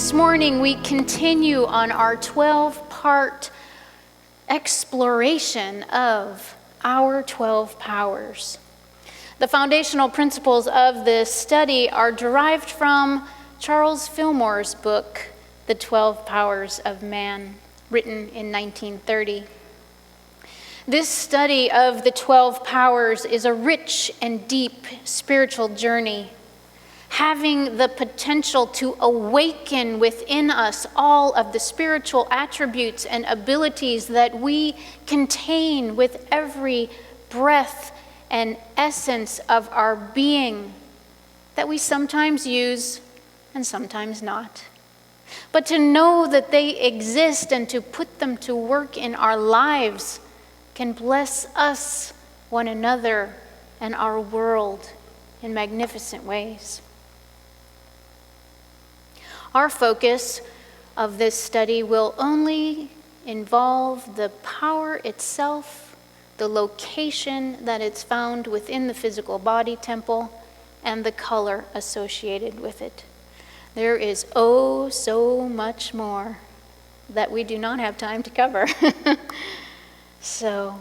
This morning we continue on our 12-part exploration of our 12 powers. The foundational principles of this study are derived from Charles Fillmore's book, The 12 Powers of Man, written in 1930. This study of the 12 powers is a rich and deep spiritual journey, having the potential to awaken within us all of the spiritual attributes and abilities that we contain with every breath and essence of our being, that we sometimes use and sometimes not. But to know that they exist and to put them to work in our lives can bless us, one another, and our world in magnificent ways. Our focus of this study will only involve the power itself, the location that it's found within the physical body temple, and the color associated with it. There is oh so much more that we do not have time to cover. So,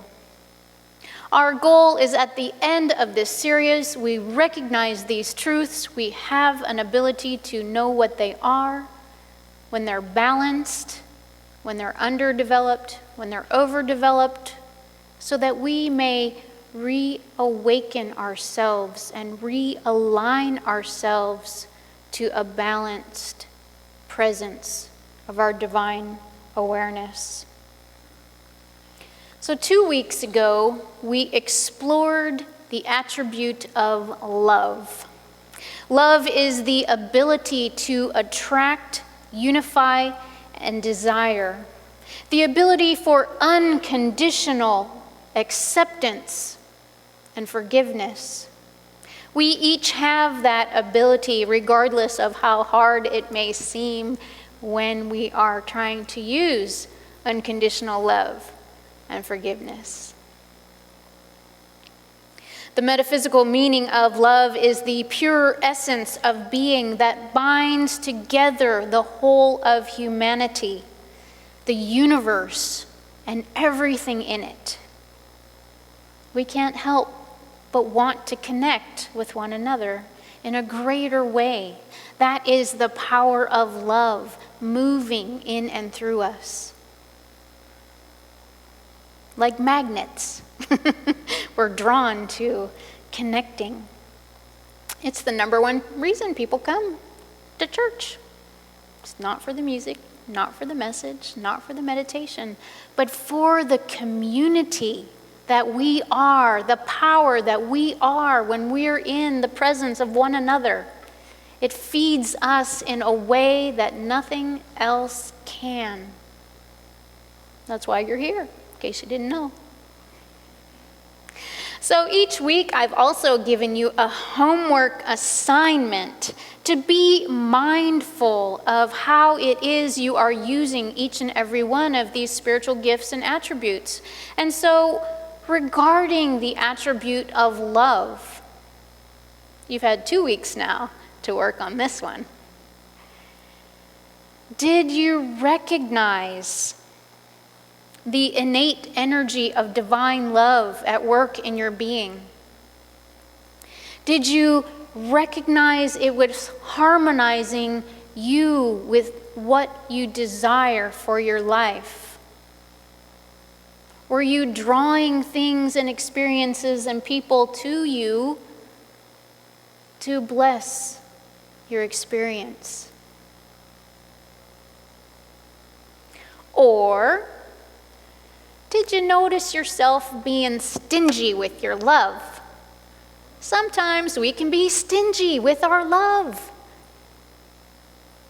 our goal is at the end of this series, we recognize these truths. We have an ability to know what they are, when they're balanced, when they're underdeveloped, when they're overdeveloped, so that we may reawaken ourselves and realign ourselves to a balanced presence of our divine awareness. So 2 weeks ago, we explored the attribute of love. Love is the ability to attract, unify, and desire. The ability for unconditional acceptance and forgiveness. We each have that ability, regardless of how hard it may seem when we are trying to use unconditional love and forgiveness. The metaphysical meaning of love is the pure essence of being that binds together the whole of humanity, the universe, and everything in it. We can't help but want to connect with one another in a greater way. That is the power of love moving in and through us. Like magnets, we're drawn to connecting. It's the number one reason people come to church. It's not for the music, not for the message, not for the meditation, but for the community that we are, the power that we are when we're in the presence of one another. It feeds us in a way that nothing else can. That's why you're here. In case you didn't know. So each week I've also given you a homework assignment to be mindful of how it is you are using each and every one of these spiritual gifts and attributes. And so regarding the attribute of love, you've had 2 weeks now to work on this one. Did you recognize the innate energy of divine love at work in your being? Did you recognize it was harmonizing you with what you desire for your life? Were you drawing things and experiences and people to you to bless your experience? Or did you notice yourself being stingy with your love? Sometimes we can be stingy with our love.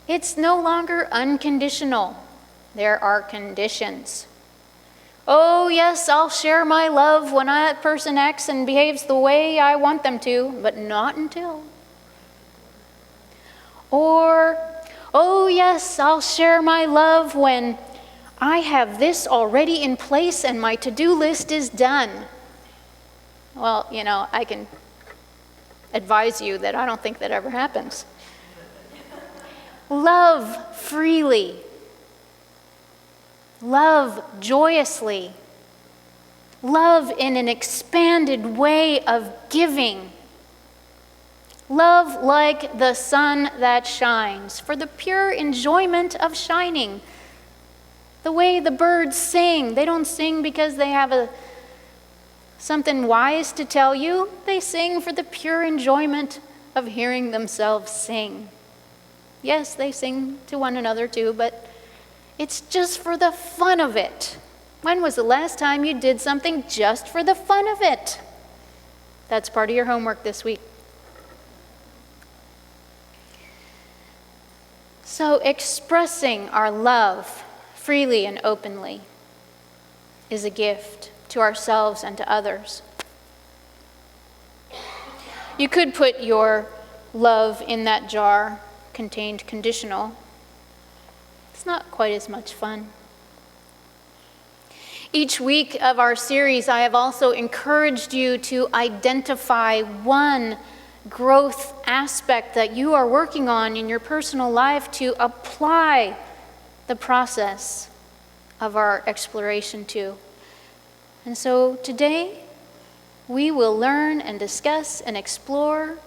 It's no longer unconditional. There are conditions. Oh yes, I'll share my love when that person acts and behaves the way I want them to, but not until. Or, oh yes, I'll share my love when I have this already in place and my to-do list is done. Well, I can advise you that I don't think that ever happens. Love freely. Love joyously. Love in an expanded way of giving. Love like the sun that shines, for the pure enjoyment of shining. The way the birds sing, they don't sing because they have something wise to tell you. They sing for the pure enjoyment of hearing themselves sing. Yes, they sing to one another too, but it's just for the fun of it. When was the last time you did something just for the fun of it? That's part of your homework this week. So expressing our love freely and openly is a gift to ourselves and to others. You could put your love in that jar contained conditional. It's not quite as much fun. Each week of our series, I have also encouraged you to identify one growth aspect that you are working on in your personal life to apply the process of our exploration to. And so today, we will learn and discuss and explore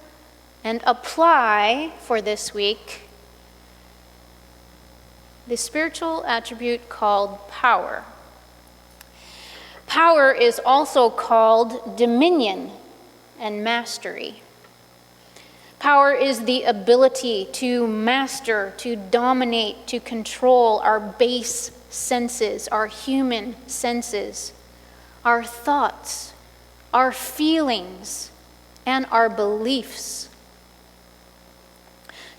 and apply for this week the spiritual attribute called power. Power is also called dominion and mastery. Power is the ability to master, to dominate, to control our base senses, our human senses, our thoughts, our feelings, and our beliefs.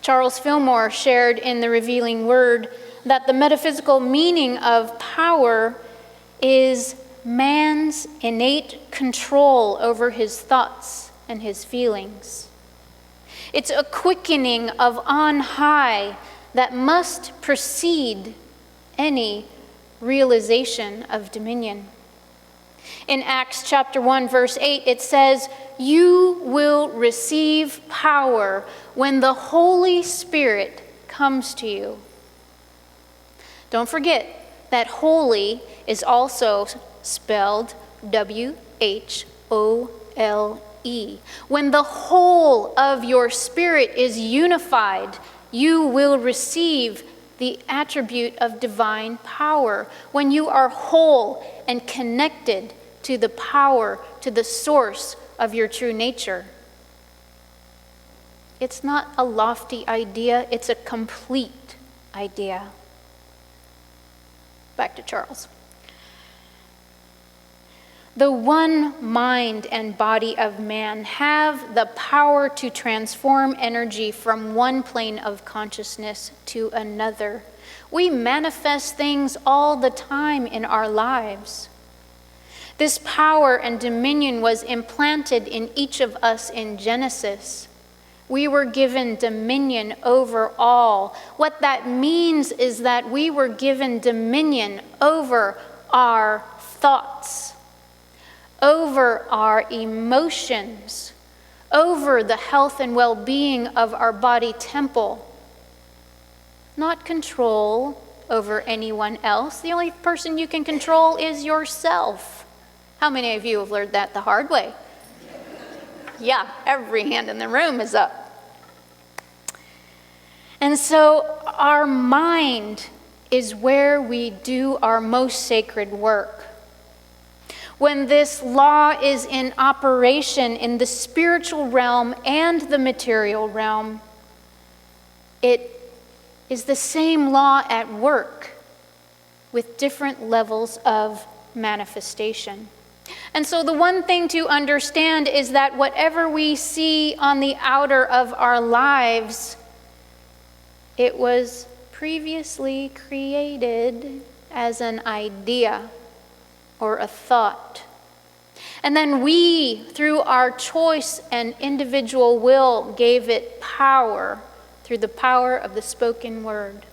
Charles Fillmore shared in The Revealing Word that the metaphysical meaning of power is man's innate control over his thoughts and his feelings. It's a quickening of on high that must precede any realization of dominion. In Acts chapter 1, verse 8, it says, "You will receive power when the Holy Spirit comes to you." Don't forget that holy is also spelled W-H-O-L-E. When the whole of your spirit is unified, you will receive the attribute of divine power. When you are whole and connected to the power, to the source of your true nature. It's not a lofty idea, it's a complete idea. Back to Charles. The one mind and body of man have the power to transform energy from one plane of consciousness to another. We manifest things all the time in our lives. This power and dominion was implanted in each of us in Genesis. We were given dominion over all. What that means is that we were given dominion over our thoughts, over our emotions, over the health and well-being of our body temple. Not control over anyone else. The only person you can control is yourself. How many of you have learned that the hard way? Yeah, every hand in the room is up. And so our mind is where we do our most sacred work. When this law is in operation in the spiritual realm and the material realm, it is the same law at work with different levels of manifestation. And so the one thing to understand is that whatever we see on the outer of our lives, it was previously created as an idea or a thought. And then we, through our choice and individual will, gave it power through the power of the spoken word.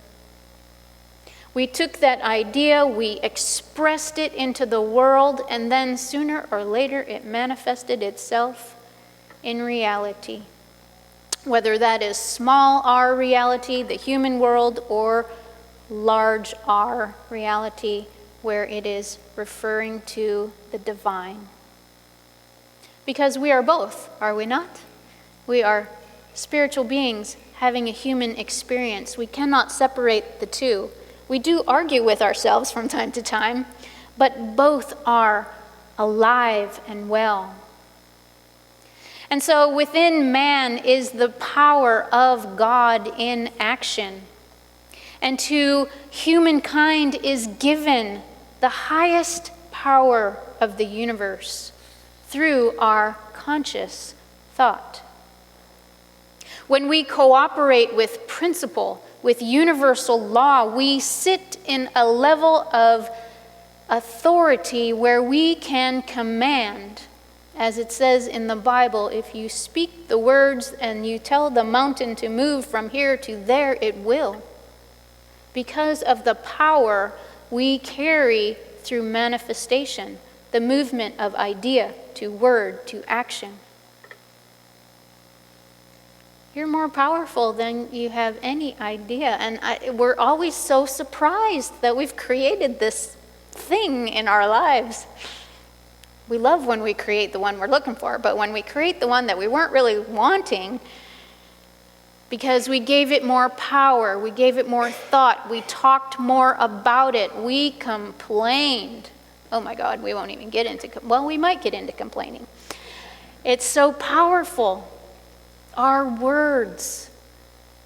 We took that idea, we expressed it into the world, and then sooner or later it manifested itself in reality. whether that is small r reality, the human world, or large R reality, where it is referring to the divine. Because we are both, are we not? We are spiritual beings having a human experience. We cannot separate the two. We do argue with ourselves from time to time, but both are alive and well. And so within man is the power of God in action. And to humankind is given the highest power of the universe through our conscious thought. When we cooperate with principle, with universal law, we sit in a level of authority where we can command. As it says in the Bible, if you speak the words and you tell the mountain to move from here to there, it will. Because of the power we carry through manifestation, the movement of idea to word to action. You're more powerful than you have any idea. And we're always so surprised that we've created this thing in our lives. We love when we create the one we're looking for, but when we create the one that we weren't really wanting, because we gave it more power, we gave it more thought, we talked more about it, we complained. Oh my God, we won't even get into, well, we might get into complaining. It's so powerful. Our words,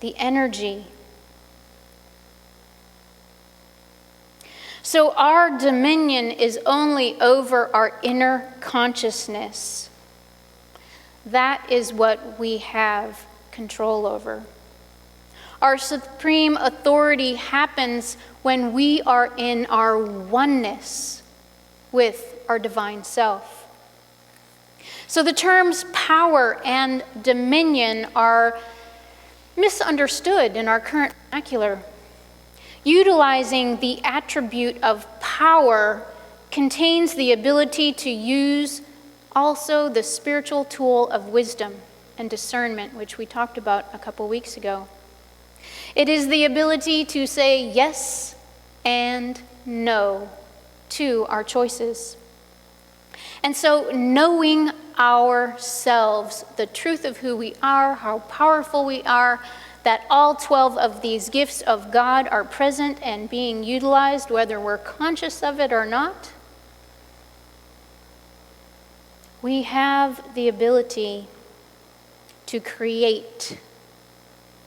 the energy. So our dominion is only over our inner consciousness. That is what we have control over. Our supreme authority happens when we are in our oneness with our divine self. So the terms power and dominion are misunderstood in our current vernacular. Utilizing the attribute of power contains the ability to use also the spiritual tool of wisdom and discernment, which we talked about a couple weeks ago. It is the ability to say yes and no to our choices. And so knowing ourselves, the truth of who we are, how powerful we are, that all 12 of these gifts of God are present and being utilized, whether we're conscious of it or not, we have the ability to create,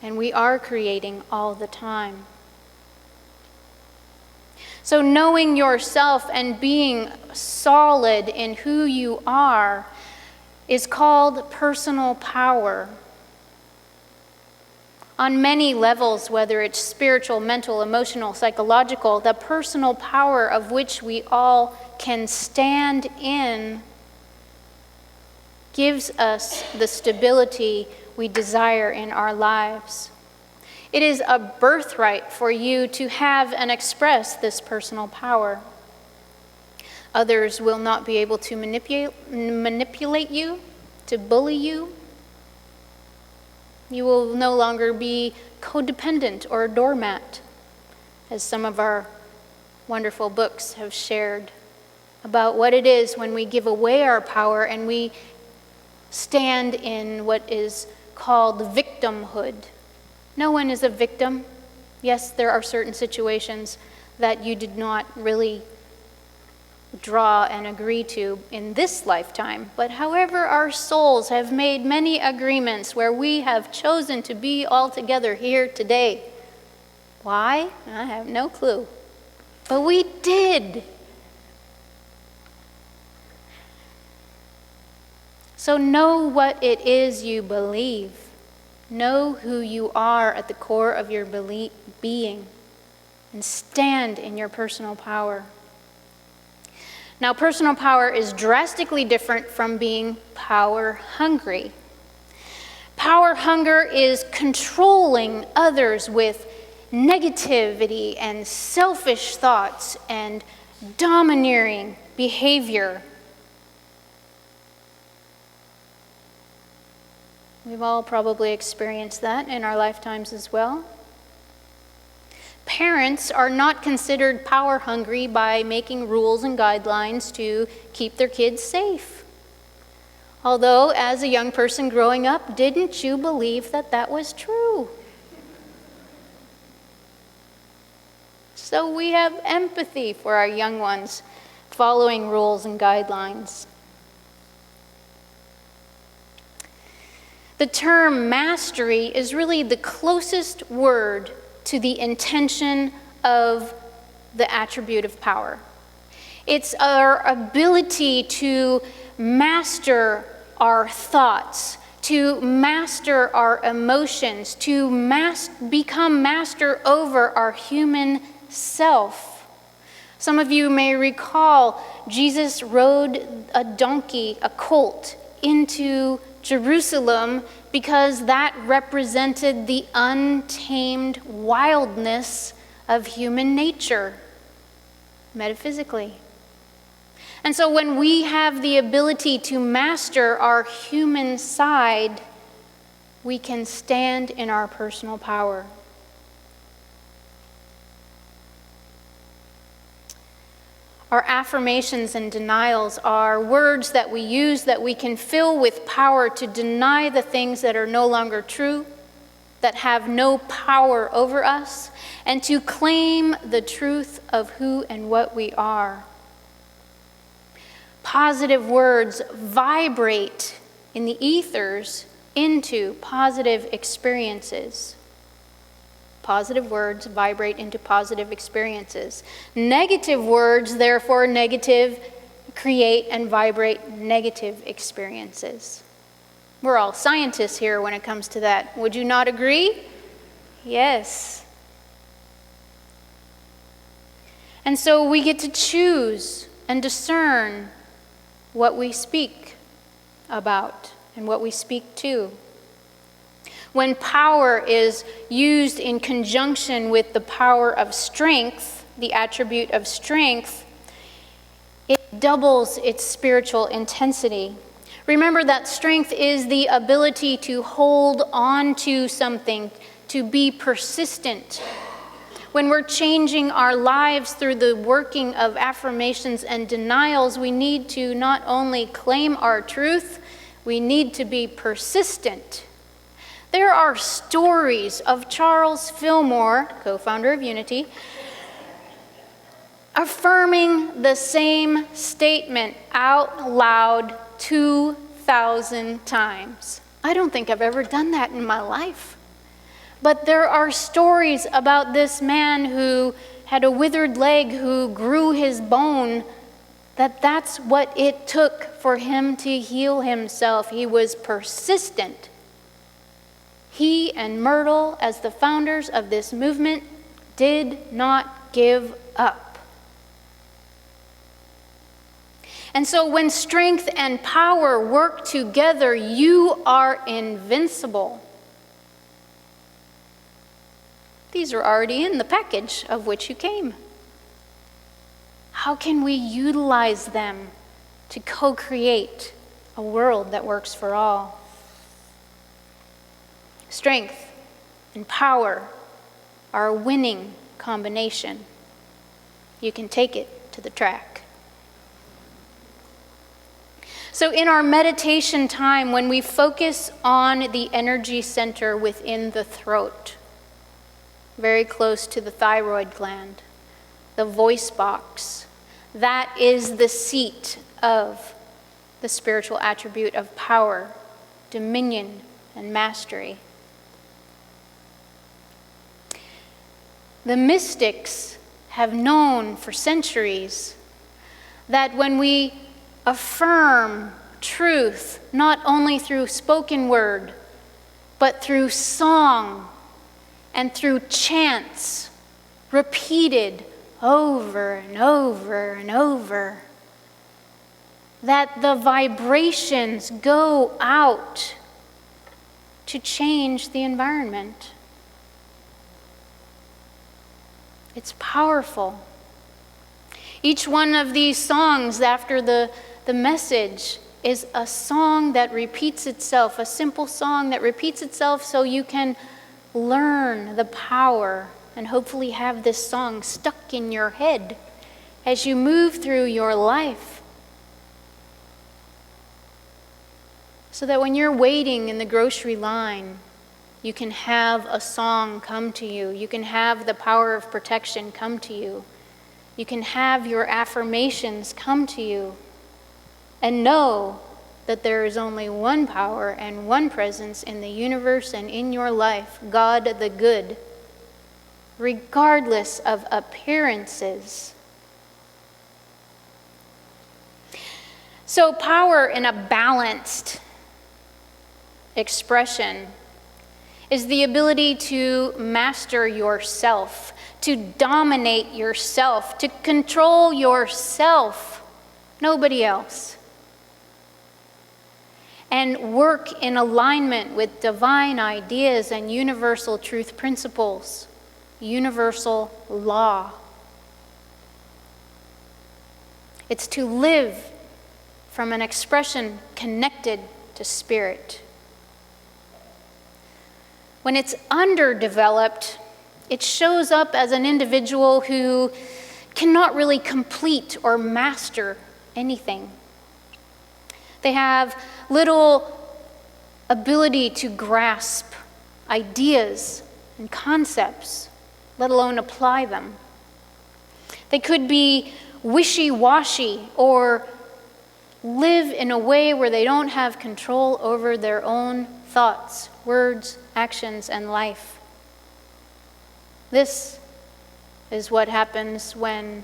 and we are creating all the time. So knowing yourself and being solid in who you are is called personal power. On many levels, whether it's spiritual, mental, emotional, psychological, the personal power of which we all can stand in gives us the stability we desire in our lives. It is a birthright for you to have and express this personal power. Others will not be able to manipulate you, to bully you. You will no longer be codependent or a doormat, as some of our wonderful books have shared about what it is when we give away our power and we stand in what is called victimhood. No one is a victim. Yes, there are certain situations that you did not really draw and agree to in this lifetime. But however, our souls have made many agreements where we have chosen to be all together here today. Why? I have no clue. But we did. So know what it is you believe. Know who you are at the core of your being, and stand in your personal power. Now, personal power is drastically different from being power hungry. Power hunger is controlling others with negativity and selfish thoughts and domineering behavior. We've all probably experienced that in our lifetimes as well. Parents are not considered power hungry by making rules and guidelines to keep their kids safe. Although, as a young person growing up, didn't you believe that that was true? So we have empathy for our young ones following rules and guidelines. The term mastery is really the closest word to the intention of the attribute of power. It's our ability to master our thoughts, to master our emotions, to become master over our human self. Some of you may recall Jesus rode a donkey, a colt, into Jerusalem because that represented the untamed wildness of human nature, metaphysically. And so when we have the ability to master our human side, we can stand in our personal power. Our affirmations and denials are words that we use that we can fill with power to deny the things that are no longer true, that have no power over us, and to claim the truth of who and what we are. Positive words vibrate in the ethers into positive experiences. Positive words vibrate into positive experiences. Negative words, therefore, create and vibrate negative experiences. We're all scientists here when it comes to that. Would you not agree? Yes. And so we get to choose and discern what we speak about and what we speak to. When power is used in conjunction with the power of strength, the attribute of strength, it doubles its spiritual intensity. Remember that strength is the ability to hold on to something, to be persistent. When we're changing our lives through the working of affirmations and denials, we need to not only claim our truth, we need to be persistent. There are stories of Charles Fillmore, co-founder of Unity, affirming the same statement out loud 2,000 times. I don't think I've ever done that in my life. But there are stories about this man who had a withered leg, who grew his bone, that's what it took for him to heal himself. He was persistent. He and Myrtle, as the founders of this movement, did not give up. And so when strength and power work together, you are invincible. These are already in the package of which you came. How can we utilize them to co-create a world that works for all? Strength and power are a winning combination. You can take it to the track. So in our meditation time, when we focus on the energy center within the throat, very close to the thyroid gland, the voice box, that is the seat of the spiritual attribute of power, dominion, and mastery. The mystics have known for centuries that when we affirm truth, not only through spoken word, but through song and through chants, repeated over and over and over, that the vibrations go out to change the environment. It's powerful. Each one of these songs after the message is a song that repeats itself, a simple song that repeats itself so you can learn the power and hopefully have this song stuck in your head as you move through your life. So that when you're waiting in the grocery line, you can have a song come to you. You can have the power of protection come to you. You can have your affirmations come to you. And know that there is only one power and one presence in the universe and in your life, God the good, regardless of appearances. So power in a balanced expression is the ability to master yourself, to dominate yourself, to control yourself, nobody else, and work in alignment with divine ideas and universal truth principles, universal law. It's to live from an expression connected to spirit. When it's underdeveloped, it shows up as an individual who cannot really complete or master anything. They have little ability to grasp ideas and concepts, let alone apply them. They could be wishy-washy or live in a way where they don't have control over their own thoughts, words, actions, and life. This is what happens when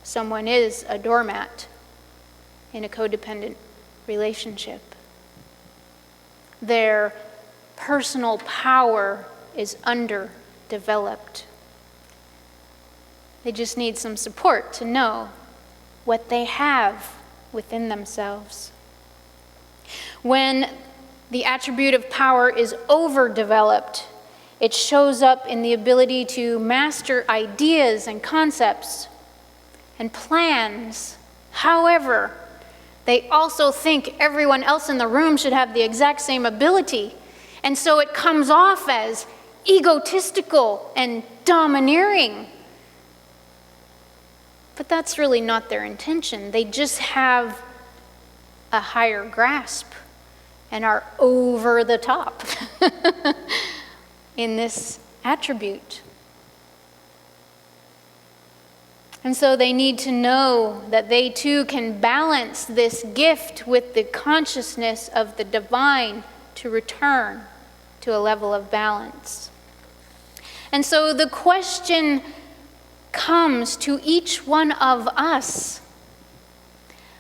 someone is a doormat in a codependent relationship. Their personal power is underdeveloped. They just need some support to know what they have within themselves. When the attribute of power is overdeveloped, it shows up in the ability to master ideas and concepts and plans. However, they also think everyone else in the room should have the exact same ability. And so it comes off as egotistical and domineering. But that's really not their intention. They just have a higher grasp and are over the top in this attribute. And so they need to know that they too can balance this gift with the consciousness of the divine to return to a level of balance. And so the question comes to each one of us.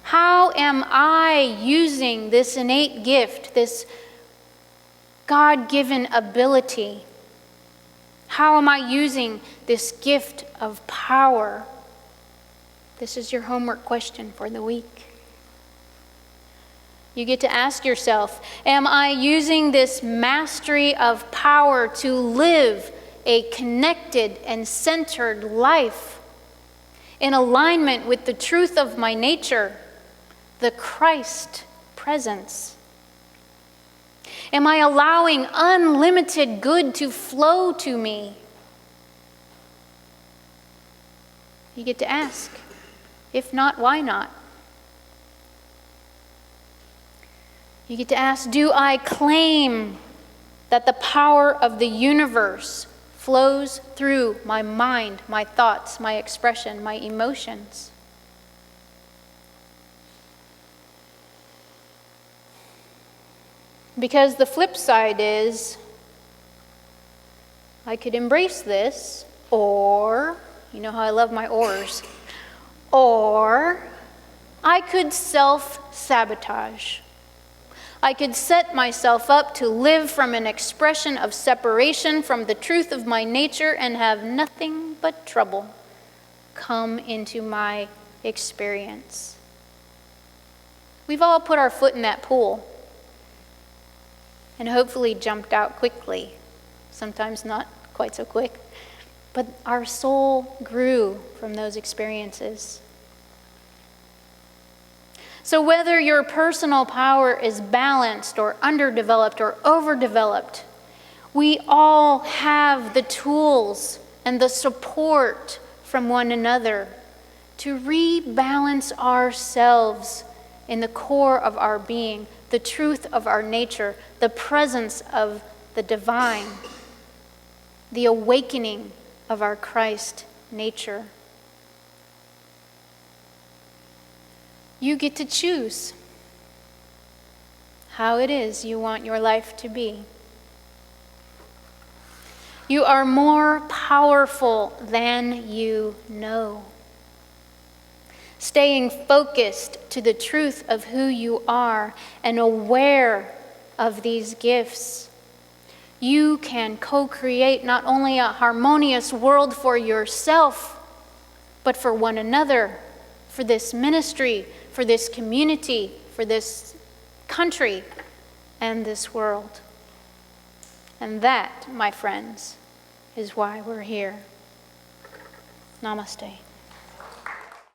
How am I using this innate gift, this God-given ability? How am I using this gift of power? This is your homework question for the week. You get to ask yourself, am I using this mastery of power to live a connected and centered life in alignment with the truth of my nature, the Christ presence? Am I allowing unlimited good to flow to me? You get to ask. If not, why not? You get to ask, do I claim that the power of the universe flows through my mind, my thoughts, my expression, my emotions? Because the flip side is, I could embrace this, or, you know how I love my ors, or I could self-sabotage. I could set myself up to live from an expression of separation from the truth of my nature and have nothing but trouble come into my experience. We've all put our foot in that pool and hopefully jumped out quickly, sometimes not quite so quick, but our soul grew from those experiences. So whether your personal power is balanced or underdeveloped or overdeveloped, we all have the tools and the support from one another to rebalance ourselves in the core of our being, the truth of our nature, the presence of the divine, the awakening of our Christ nature. You get to choose how it is you want your life to be. You are more powerful than you know. Staying focused to the truth of who you are and aware of these gifts, you can co-create not only a harmonious world for yourself, but for one another, for this ministry, for this community, for this country, and this world. And that, my friends, is why we're here. Namaste.